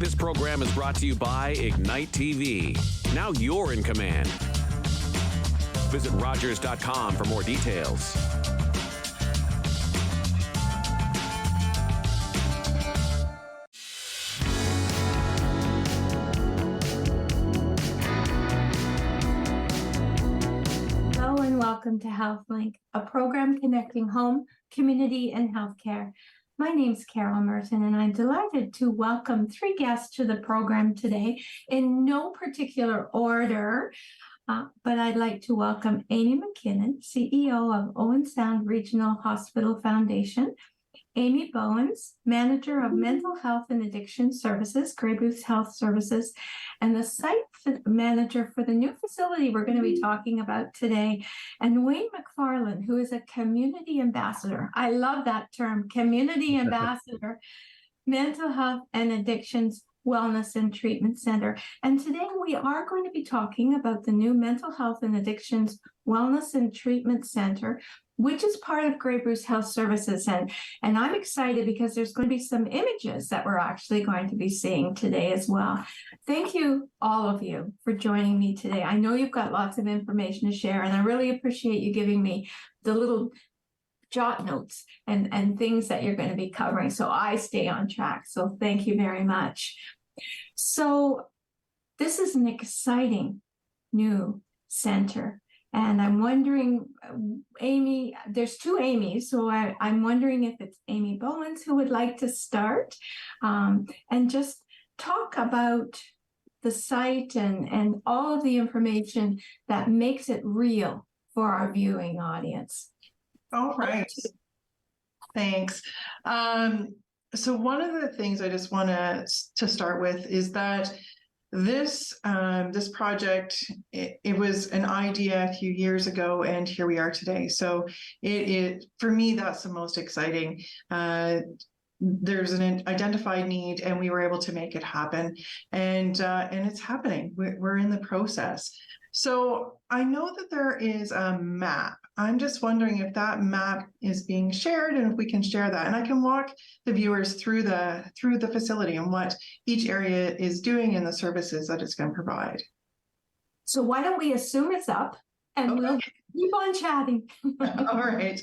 This program is brought to you by Ignite TV. Now you're in command. Visit Rogers.com for more details. Hello and welcome to HealthLink, a program connecting home, community, and healthcare. My name's Carol Merton, and I'm delighted to welcome three guests to the program today in no particular order. But I'd like to welcome Amy McKinnon, CEO of Owen Sound Regional Hospital Foundation, Amy Bowins, Manager of Mental Health and Addiction Services, Grey Goose Health Services, and the Site Manager for the new facility we're going to be talking about today, and Wayne McFarlane, who is a Community Ambassador. I love that term, Community Ambassador, Mental Health and Addictions Wellness and Treatment Center. And today we are going to be talking about the new Mental Health and Addictions Wellness and Treatment Center, which is part of Grey Goose Health Services. And I'm excited because there's going to be some images that we're actually going to be seeing today as well. Thank you, all of you, for joining me today. I know you've got lots of information to share, and I really appreciate you giving me the little jot notes and things that you're going to be covering so I stay on track. So thank you very much. So this is an exciting new center. And I'm wondering, Amy, there's two Amy's, so I'm wondering if it's Amy Bowins who would like to start and just talk about the site and all of the information that makes it real for our viewing audience. All right. Thanks. So one of the things I just want to start with is that this project, it was an idea a few years ago, and here we are today. So it for me, that's the most exciting. There's an identified need, and we were able to make it happen, and it's happening. We're in the process. So I know that there is a map. I'm just wondering if that map is being shared and if we can share that. And I can walk the viewers through the facility and what each area is doing and the services that it's going to provide. So why don't we assume it's up and we'll keep on chatting. All right.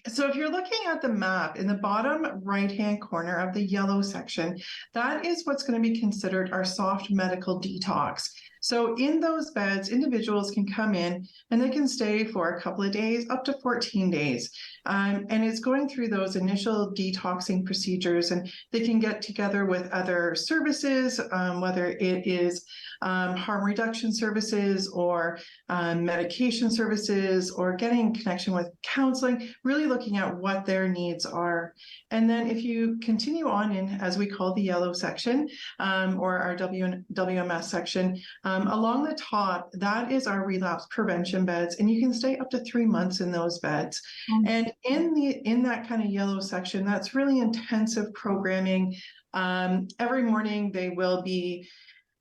So if you're looking at the map in the bottom right-hand corner of the yellow section, that is what's going to be considered our soft medical detox. So in those beds, individuals can come in and they can stay for a couple of days, up to 14 days. And it's going through those initial detoxing procedures, and they can get together with other services, whether it is harm reduction services or medication services, or getting connection with counseling, really looking at what their needs are. And then if you continue on in, as we call the yellow section, or our WMS section, along the top, that is our relapse prevention beds, and you can stay up to 3 months in those beds. And in that kind of yellow section, that's really intensive programming. Every morning they will be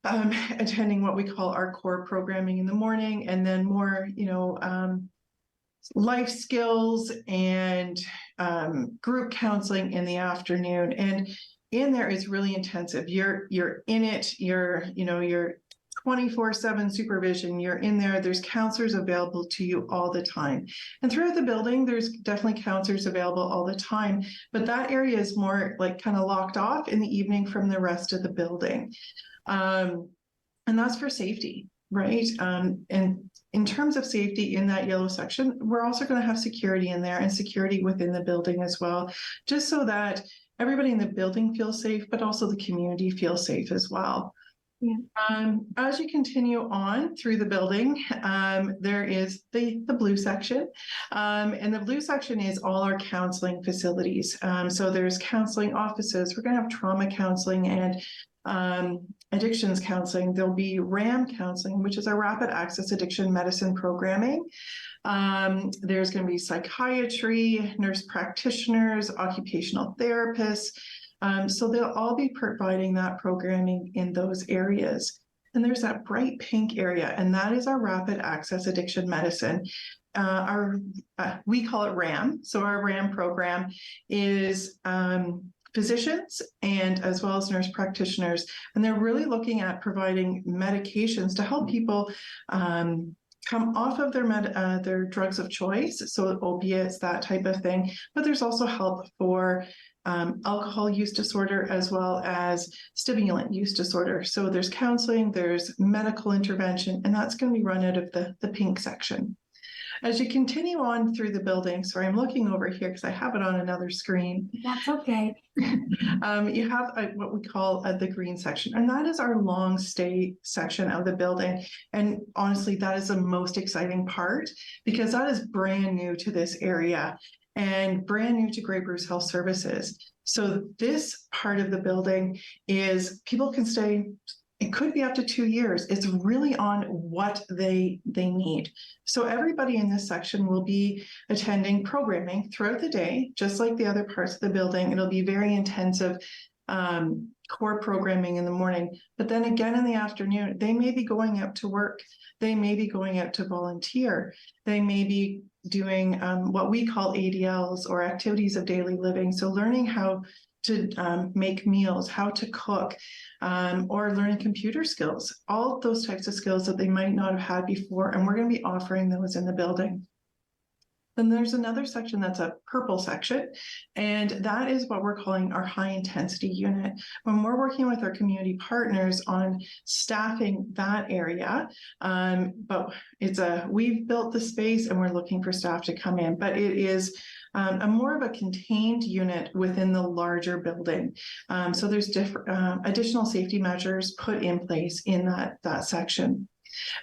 attending what we call our core programming in the morning, and then more, life skills and group counseling in the afternoon. And in there is really intensive. You're in it. You're 24/7 supervision. You're in there. There's counselors available to you all the time. And throughout the building, there's definitely counselors available all the time. But that area is more like kind of locked off in the evening from the rest of the building. And that's for safety, right? And in terms of safety in that yellow section, we're also going to have security in there, and security within the building as well, just so that everybody in the building feels safe, but also the community feels safe as well. Yeah. As you continue on through the building, there is the blue section, and the blue section is all our counseling facilities. So there's counseling offices. We're going to have trauma counseling and addictions counseling. There'll be RAM counseling, which is our rapid access addiction medicine programming. There's going to be psychiatry, nurse practitioners, occupational therapists. So they'll all be providing that programming in those areas. And there's that bright pink area, and that is our rapid access addiction medicine. We call it RAM. So our RAM program is physicians and as well as nurse practitioners, and they're really looking at providing medications to help people come off of their drugs of choice, so opiates, that type of thing. But there's also help for alcohol use disorder as well as stimulant use disorder. So there's counseling, there's medical intervention, and that's going to be run out of the pink section. As you continue on through the building, sorry, I'm looking over here because I have it on another screen. That's okay. You have what we call the green section, and that is our long stay section of the building. And honestly, that is the most exciting part because that is brand new to this area and brand new to Grey Bruce Health Services. So this part of the building is people can stay. It could be up to 2 years. It's really on what they need. So everybody in this section will be attending programming throughout the day, just like the other parts of the building. It'll be very intensive core programming in the morning. But then again in the afternoon, they may be going out to work. They may be going out to volunteer. They may be doing what we call ADLs or activities of daily living. So learning how to make meals, how to cook, or learning computer skills, all those types of skills that they might not have had before. And we're going to be offering those in the building. Then there's another section that's a purple section, and that is what we're calling our high intensity unit. When we're working with our community partners on staffing that area, but we've built the space and we're looking for staff to come in, but it is a more of a contained unit within the larger building. So there's different additional safety measures put in place in that section.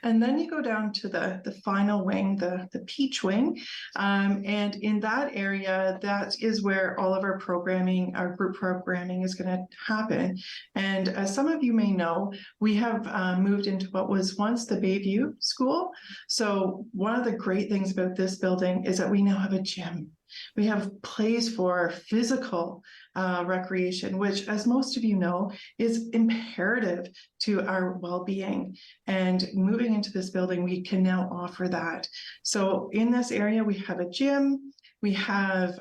And then you go down to the final wing, the peach wing. And in that area, that is where all of our programming, our group programming is going to happen. And as some of you may know, we have moved into what was once the Bayview School. So one of the great things about this building is that we now have a gym. We have plays for physical recreation, which, as most of you know, is imperative to our well-being. And moving into this building, we can now offer that. So in this area, we have a gym. We have,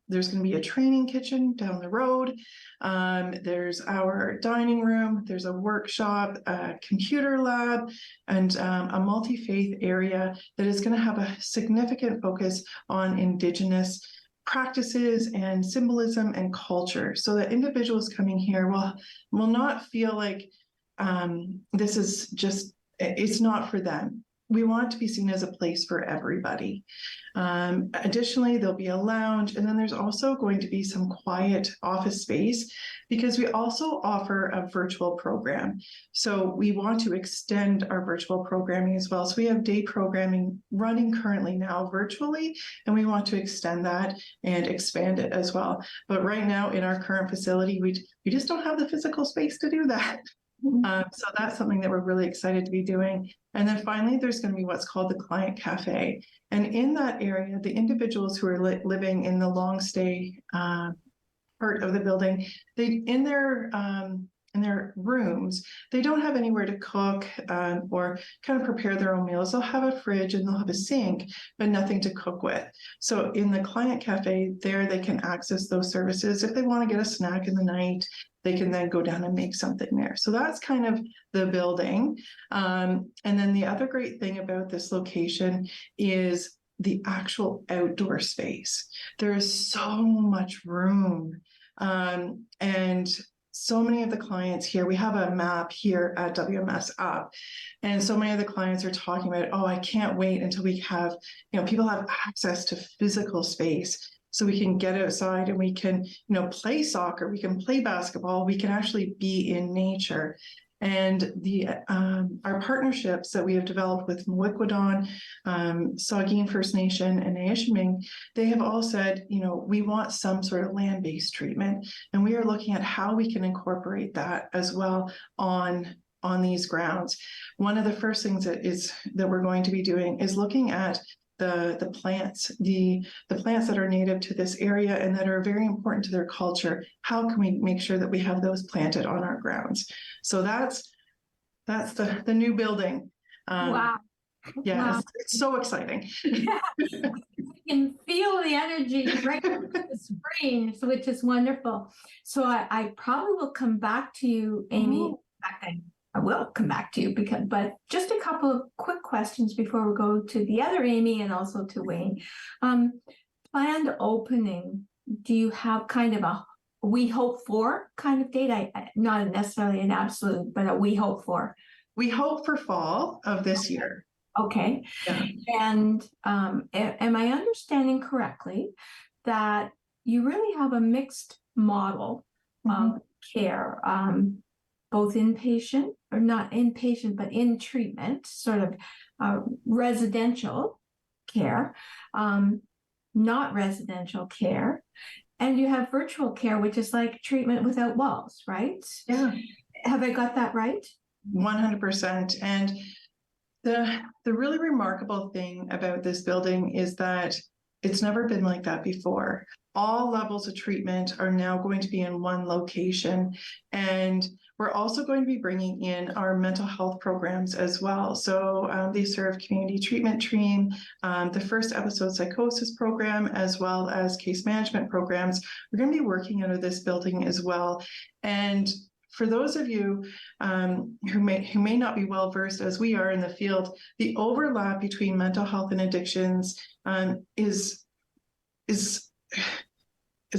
there's going to be a training kitchen down the road. There's our dining room. There's a workshop, a computer lab, and a multi-faith area that is going to have a significant focus on Indigenous practices and symbolism and culture, so that individuals coming here will not feel like this is just, it's not for them. We want it to be seen as a place for everybody. Additionally, there'll be a lounge, and then there's also going to be some quiet office space because we also offer a virtual program. So we want to extend our virtual programming as well. So we have day programming running currently now virtually, and we want to extend that and expand it as well. But right now in our current facility, we just don't have the physical space to do that. So that's something that we're really excited to be doing. And then finally, there's going to be what's called the client cafe. And in that area, the individuals who are living in the long stay part of the building, in their rooms, they don't have anywhere to cook or kind of prepare their own meals. They'll have a fridge and they'll have a sink, but nothing to cook with. So in the client cafe there, they can access those services. If they want to get a snack in the night, they can then go down and make something there. So that's kind of the building. And then the other great thing about this location is the actual outdoor space. There is so much room. And so many of the clients here, we have a map here at WMS Up, and so many of the clients are talking about, oh, I can't wait until we have, people have access to physical space. So we can get outside and we can, play soccer, we can play basketball, we can actually be in nature. And our partnerships that we have developed with Mwikwadon, Saugeen First Nation, and Ayishiming, they have all said, we want some sort of land-based treatment, and we are looking at how we can incorporate that as well on these grounds. One of the first things that we're going to be doing is looking at the plants, the plants that are native to this area and that are very important to their culture. How can we make sure that we have those planted on our grounds? So that's the new building. Wow. Yeah, Wow. it's so exciting. can feel the energy right on the screen, which is wonderful. So I probably will come back to you, Amy. In fact, I will come back to you but just a couple of quick questions before we go to the other Amy and also to Wayne. Planned opening, do you have kind of a we hope for kind of date? Not necessarily an absolute, but a we hope for. We hope for fall of this year. Okay. Yeah. And am I understanding correctly that you really have a mixed model of care, both inpatient or not inpatient, but in treatment, sort of residential care, not residential care, and you have virtual care, which is like treatment without walls, right? Yeah. Have I got that right? 100%. And the really remarkable thing about this building is that it's never been like that before. All levels of treatment are now going to be in one location. And we're also going to be bringing in our mental health programs as well. So they serve community treatment team, the first episode psychosis program, as well as case management programs. We're going to be working out of this building as well. And for those of you who may not be well versed as we are in the field, the overlap between mental health and addictions is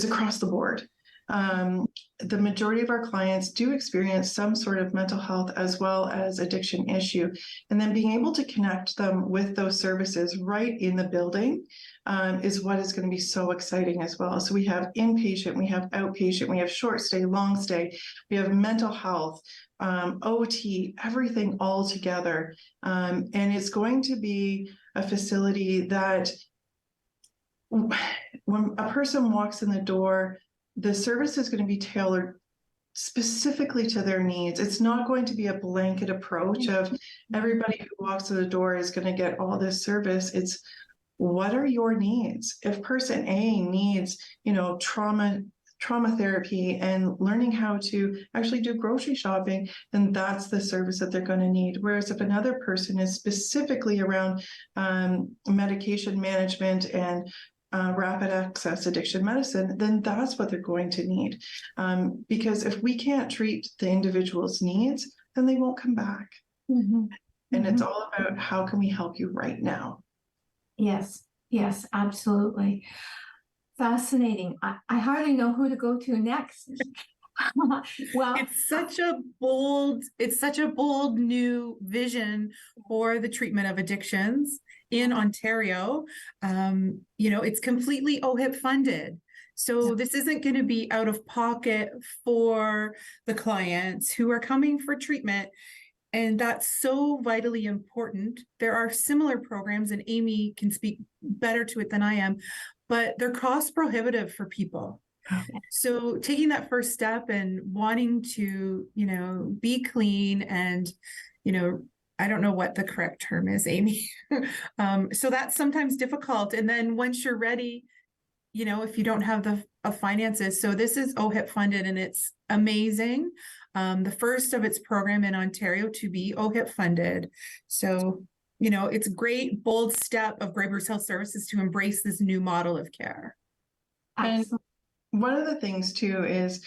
across the board. The majority of our clients do experience some sort of mental health as well as addiction issue, and then being able to connect them with those services right in the building is what is going to be so exciting as well. So we have inpatient, we have outpatient, we have short stay, long stay, we have mental health, OT, everything all together. And it's going to be a facility that when a person walks in the door, the service is going to be tailored specifically to their needs. It's not going to be a blanket approach of everybody who walks through the door is going to get all this service. It's what are your needs? If person A needs, trauma therapy and learning how to actually do grocery shopping, then that's the service that they're going to need. Whereas if another person is specifically around medication management and rapid access addiction medicine, then that's what they're going to need. Because if we can't treat the individual's needs, then they won't come back. And it's all about how can we help you right now? Yes, absolutely. Fascinating. I hardly know who to go to next. Well, it's such a bold new vision for the treatment of addictions in Ontario. It's completely OHIP funded. So this isn't going to be out of pocket for the clients who are coming for treatment. And that's so vitally important. There are similar programs, and Amy can speak better to it than I am, but they're cost prohibitive for people. So taking that first step and wanting to, be clean and, I don't know what the correct term is, Amy. So that's sometimes difficult. And then once you're ready, if you don't have the finances. So this is OHIP funded and it's amazing. The first of its program in Ontario to be OHIP funded. So, it's a great, bold step of Grey Bruce Health Services to embrace this new model of care. And one of the things too is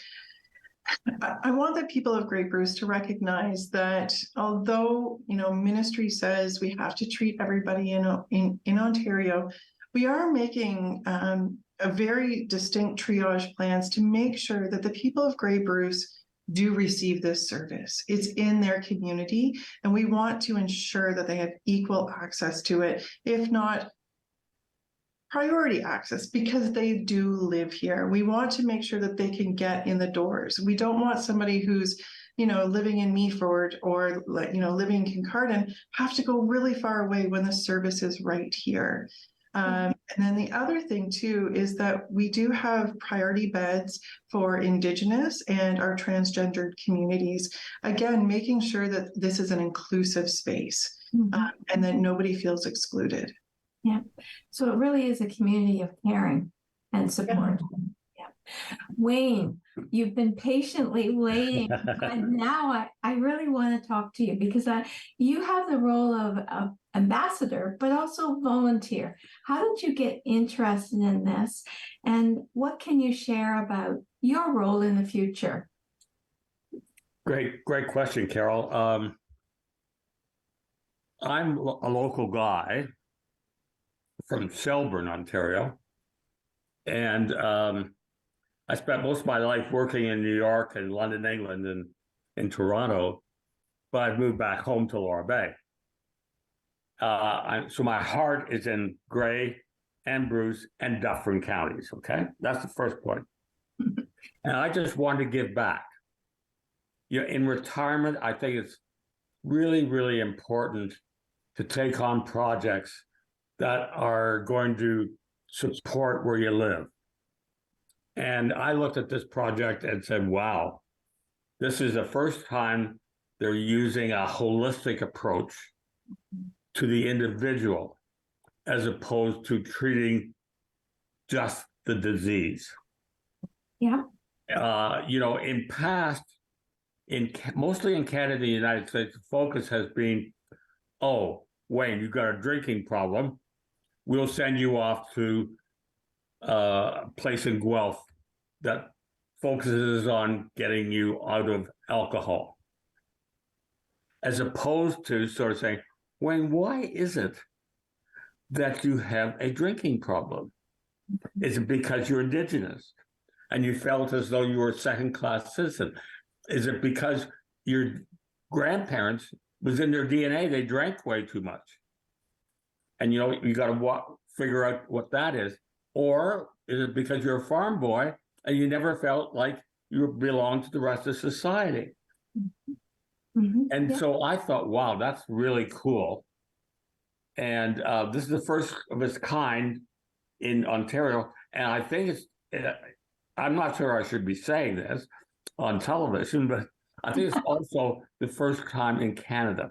I want the people of Grey Bruce to recognize that although, ministry says we have to treat everybody in Ontario, we are making a very distinct triage plans to make sure that the people of Grey Bruce do receive this service. It's in their community, and we want to ensure that they have equal access to it, if not priority access, because they do live here. We want to make sure that they can get in the doors. We don't want somebody who's, living in Meaford or, living in Kincardine have to go really far away when the service is right here. And then the other thing too is that we do have priority beds for Indigenous and our transgendered communities. Again, making sure that this is an inclusive space and that nobody feels excluded. Yeah. So it really is a community of caring and support. Yeah. Wayne, you've been patiently waiting, and now I really want to talk to you because you have the role of ambassador, but also volunteer. How did you get interested in this? And what can you share about your role in the future? Great question, Carol. I'm a local guy from Shelburne, Ontario. And I spent most of my life working in New York and London, England, and in Toronto, but I've moved back home to Laura Bay. So my heart is in Grey and Bruce and Dufferin counties, okay? That's the first point. And I just wanted to give back. You know, in retirement, I think it's really, really important to take on projects that are going to support where you live. And I looked at this project and said, wow, this is the first time they're using a holistic approach to the individual as opposed to treating just the disease. Yeah. You know, in past, mostly in Canada, the United States, the focus has been, oh, Wayne, you've got a drinking problem. We'll send you off to a place in Guelph that focuses on getting you out of alcohol. As opposed to sort of saying, Wayne, why is it that you have a drinking problem? Is it because you're Indigenous and you felt as though you were a second-class citizen? Is it because your grandparents was in their DNA, they drank way too much? And you know, you got to figure out what that is. Or is it because you're a farm boy and you never felt like you belonged to the rest of society? Mm-hmm. And Yeah. so I thought, wow, that's really cool. And this is the first of its kind in Ontario. And I think I'm not sure I should be saying this on television, but I think it's also the first time in Canada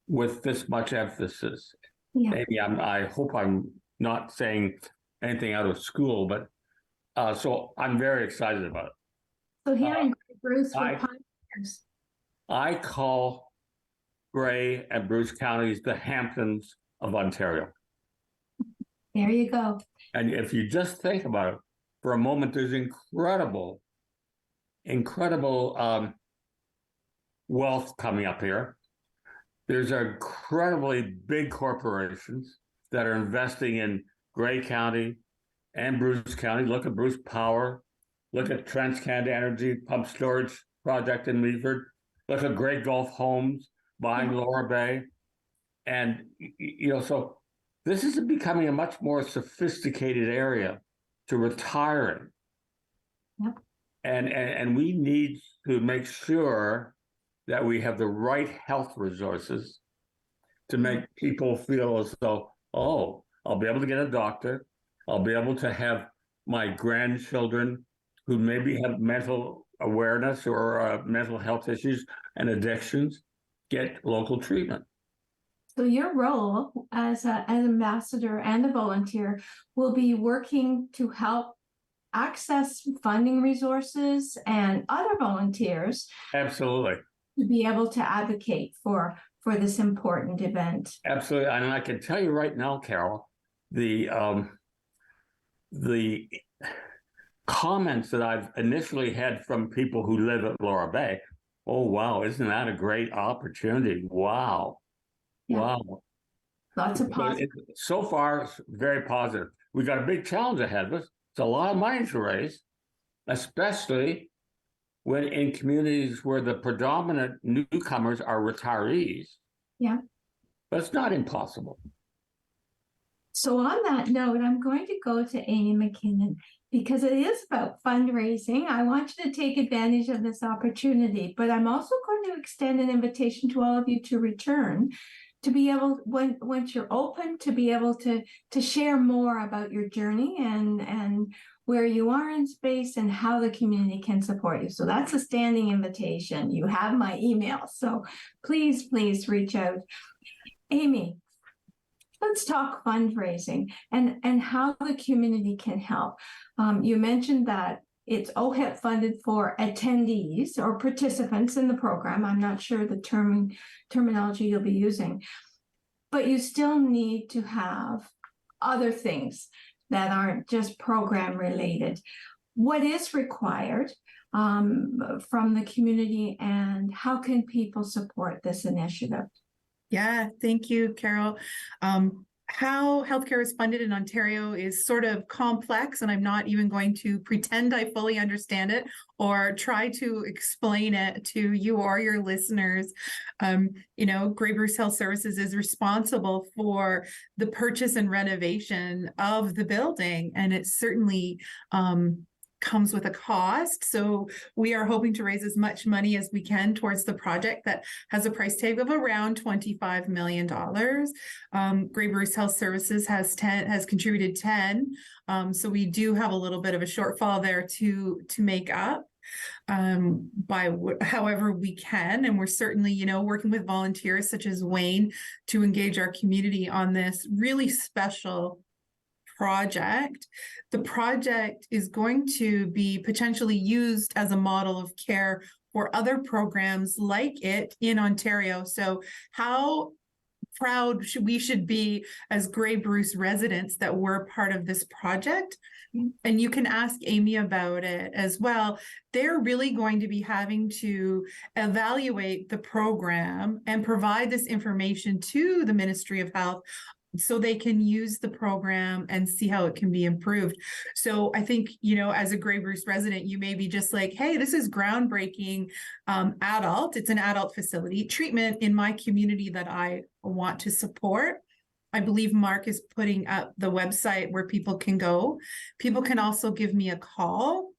with this much emphasis. Yeah. Maybe I hope I'm not saying anything out of school, but so I'm very excited about it. So here in Bruce, we're I- pioneers. I call Grey and Bruce counties the Hamptons of Ontario. There you go. And if you just think about it for a moment, there's incredible wealth coming up here. There's incredibly big corporations that are investing in Grey County and Bruce County. Look at Bruce Power. Look at TransCanada Energy pump storage project in Meaford. Look at Great Gulf Homes buying Laura Bay. And, you know, so this is becoming a much more sophisticated area to retire in. Yep. And we need to make sure that we have the right health resources to make people feel as though, oh, I'll be able to get a doctor. I'll be able to have my grandchildren who maybe have mental awareness or mental health issues and addictions get local treatment. So your role as an ambassador and a volunteer will be working to help access funding resources and other volunteers Absolutely. to be able to advocate for this important event. Absolutely. And I can tell you right now, Carol, the comments that I've initially had from people who live at Laura Bay, oh, wow, isn't that a great opportunity? Wow. Yeah. Wow. Lots of positive. So far, it's very positive. We've got a big challenge ahead of us. It's a lot of money to raise, especially when in communities where the predominant newcomers are retirees. Yeah. But it's not impossible. So on that note, I'm going to go to Amy McKinnon because it is about fundraising. I want you to take advantage of this opportunity, but I'm also going to extend an invitation to all of you to return, to be able, once you're open, to be able to share more about your journey and where you are in space and how the community can support you. So that's a standing invitation. You have my email, so please reach out. Amy, let's talk fundraising and how the community can help. You mentioned that it's OHIP funded for attendees or participants in the program. I'm not sure the terminology you'll be using. but you still need to have other things that aren't just program related. What is required from the community, and how can people support this initiative? Yeah, thank you, Carol. How healthcare is funded in Ontario is sort of complex, and I'm not even going to pretend I fully understand it or try to explain it to you or your listeners. Grey Bruce Health Services is responsible for the purchase and renovation of the building, and it certainly comes with a cost. So we are hoping to raise as much money as we can towards the project that has a price tag of around $25 million. Grey Bruce Health Services has contributed 10. So we do have a little bit of a shortfall there to make up however we can. And we're certainly, working with volunteers such as Wayne to engage our community on this really special project. The project is going to be potentially used as a model of care for other programs like it in Ontario. So how proud we should be as Grey Bruce residents that we're part of this project. And you can ask Amy about it as well. They're really going to be having to evaluate the program and provide this information to the Ministry of Health so they can use the program and see how it can be improved. So I think, as a Grey Bruce resident, you may be just like, hey, this is groundbreaking it's an adult facility treatment in my community that I want to support. I believe Mark is putting up the website where people can go. People can also give me a call,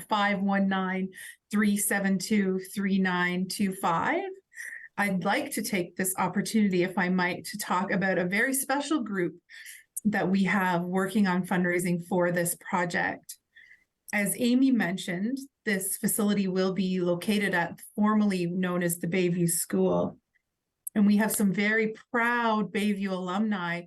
519-372-3925. I'd like to take this opportunity, if I might, to talk about a very special group that we have working on fundraising for this project. As Amy mentioned, this facility will be located at formerly known as the Bayview School. And we have some very proud Bayview alumni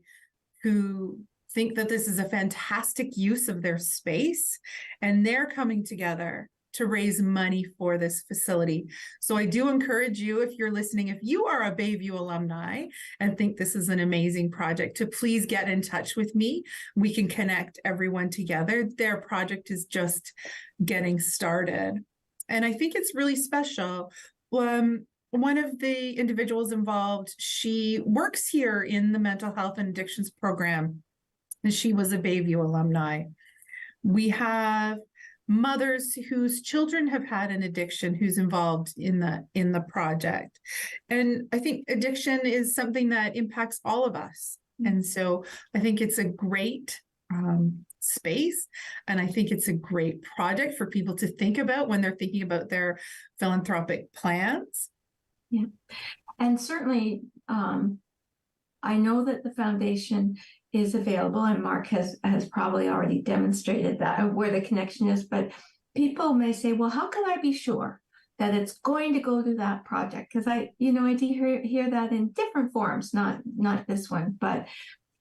who think that this is a fantastic use of their space, and they're coming together to raise money for this facility. So I do encourage you, if you're listening, if you are a Bayview alumni and think this is an amazing project, to please get in touch with me. We can connect everyone together. Their project is just getting started. And I think it's really special. One of the individuals involved, she works here in the mental health and addictions program, and she was a Bayview alumni. We have mothers whose children have had an addiction who's involved in the project. And I think addiction is something that impacts all of us. And so I think it's a great space. And I think it's a great project for people to think about when they're thinking about their philanthropic plans. Yeah. And certainly, I know that the foundation is available, and Mark has probably already demonstrated that where the connection is, but people may say, well, how can I be sure that it's going to go to that project? Because I do hear that in different forms, not this one, but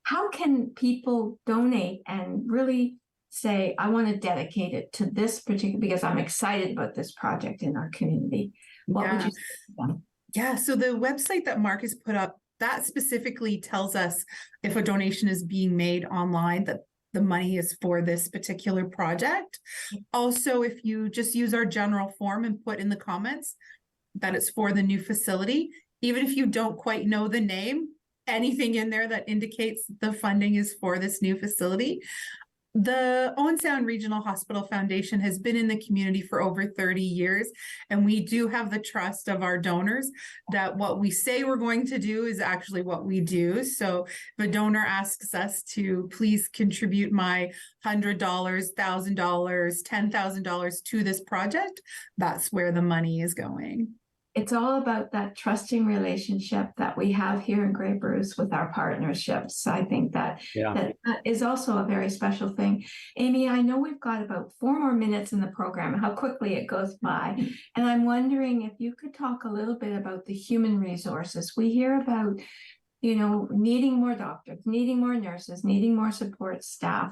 how can people donate and really say, I want to dedicate it to this particular, because I'm excited about this project in our community? What would you say to them? Yeah, so the website that Mark has put up, that specifically tells us if a donation is being made online, that the money is for this particular project. Also, if you just use our general form and put in the comments that it's for the new facility, even if you don't quite know the name, anything in there that indicates the funding is for this new facility. The Owen Sound Regional Hospital Foundation has been in the community for over 30 years, and we do have the trust of our donors that what we say we're going to do is actually what we do. So if a donor asks us to please contribute my $100, $1,000, $10,000 to this project, that's where the money is going. It's all about that trusting relationship that we have here in Grey Bruce with our partnerships. I think that is also a very special thing. Amy, I know we've got about 4 more minutes in the program, how quickly it goes by. And I'm wondering if you could talk a little bit about the human resources. We hear about, needing more doctors, needing more nurses, needing more support staff.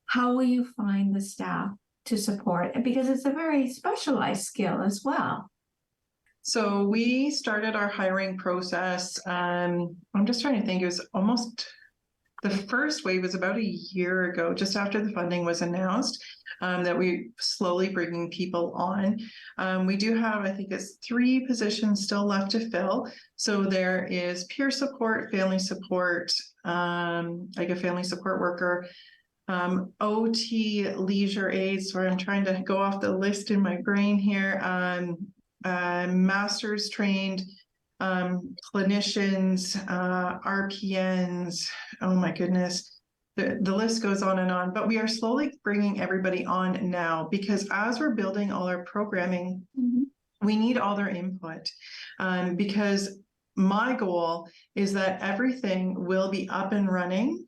How will you find the staff to support? Because it's a very specialized skill as well. So we started our hiring process. I'm just trying to think, it was almost, the first wave was about a year ago, just after the funding was announced, that we slowly bringing people on. We do have, I think it's 3 positions still left to fill. So there is peer support, family support, like a family support worker, OT, leisure aids. So I'm trying to go off the list in my brain here. Master's trained clinicians, RPNs, oh my goodness, the list goes on and on, but we are slowly bringing everybody on now, because as we're building all our programming, we need all their input, because my goal is that everything will be up and running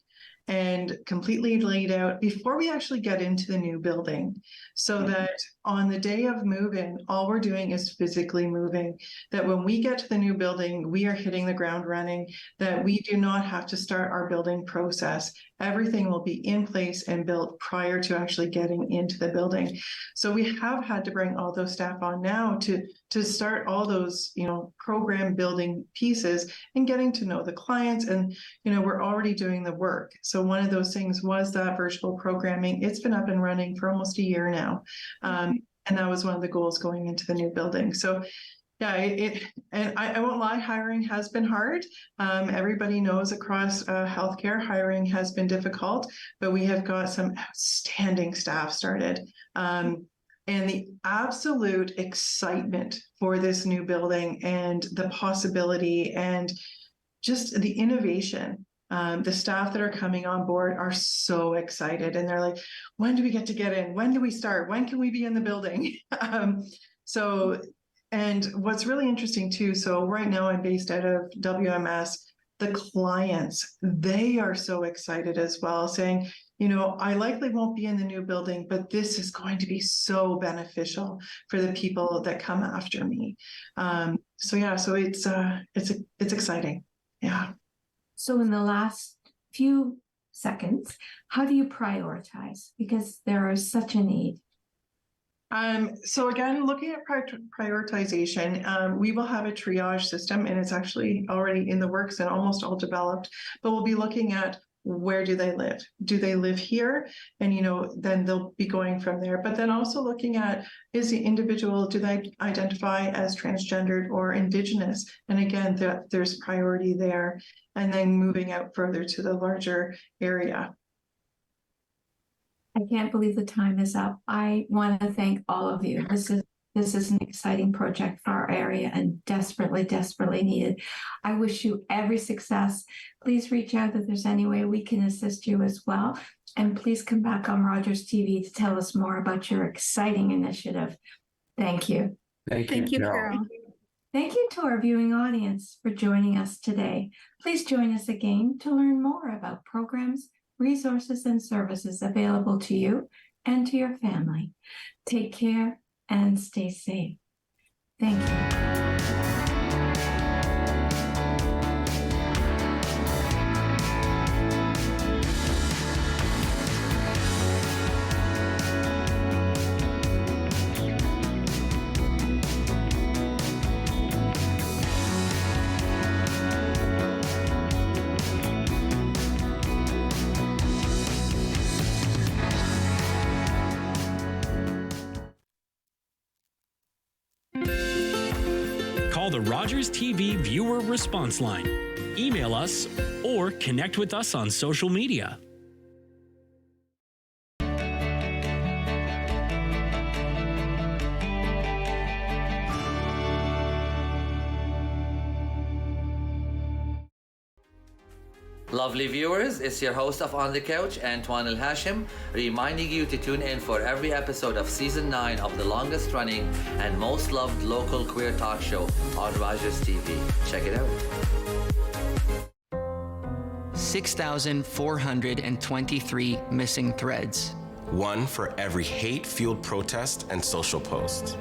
and completely laid out before we actually get into the new building, so that on the day of move-in, all we're doing is physically moving, that when we get to the new building, we are hitting the ground running, that we do not have to start our building process. Everything will be in place and built prior to actually getting into the building. So we have had to bring all those staff on now to start all those, program building pieces and getting to know the clients. And, we're already doing the work. So one of those things was that virtual programming. It's been up and running for almost a year now. And that was one of the goals going into the new building. So yeah, and I won't lie, hiring has been hard. Everybody knows across healthcare, hiring has been difficult, but we have got some outstanding staff started. And the absolute excitement for this new building and the possibility and just the innovation. The staff that are coming on board are so excited, and they're like, when do we get in? When do we start? When can we be in the building? And what's really interesting too, so right now I'm based out of WMS, the clients, they are so excited as well, saying, I likely won't be in the new building, but this is going to be so beneficial for the people that come after me. So it's exciting. Yeah. So in the last few seconds, how do you prioritize? Because there is such a need. So again, looking at prioritization, we will have a triage system, and it's actually already in the works and almost all developed, but we'll be looking at where do they live? Do they live here? And, then they'll be going from there. But then also looking at, is the individual, do they identify as transgendered or Indigenous? And again, there's priority there. And then moving out further to the larger area. I can't believe the time is up. I want to thank all of you. This is an exciting project for our area and desperately, desperately needed. I wish you every success. Please reach out if there's any way we can assist you as well. And please come back on Rogers TV to tell us more about your exciting initiative. Thank you. Thank you, Carol. Carol. Thank you to our viewing audience for joining us today. Please join us again to learn more about programs, resources, and services available to you and to your family. Take care and stay safe. Thank you. Call the Rogers TV viewer response line, email us, or connect with us on social media. Lovely viewers, it's your host of On the Couch, Antoine El Hashim, reminding you to tune in for every episode of Season 9 of the longest running and most loved local queer talk show on Rogers TV. Check it out. 6,423 missing threads. One for every hate-fueled protest and social post.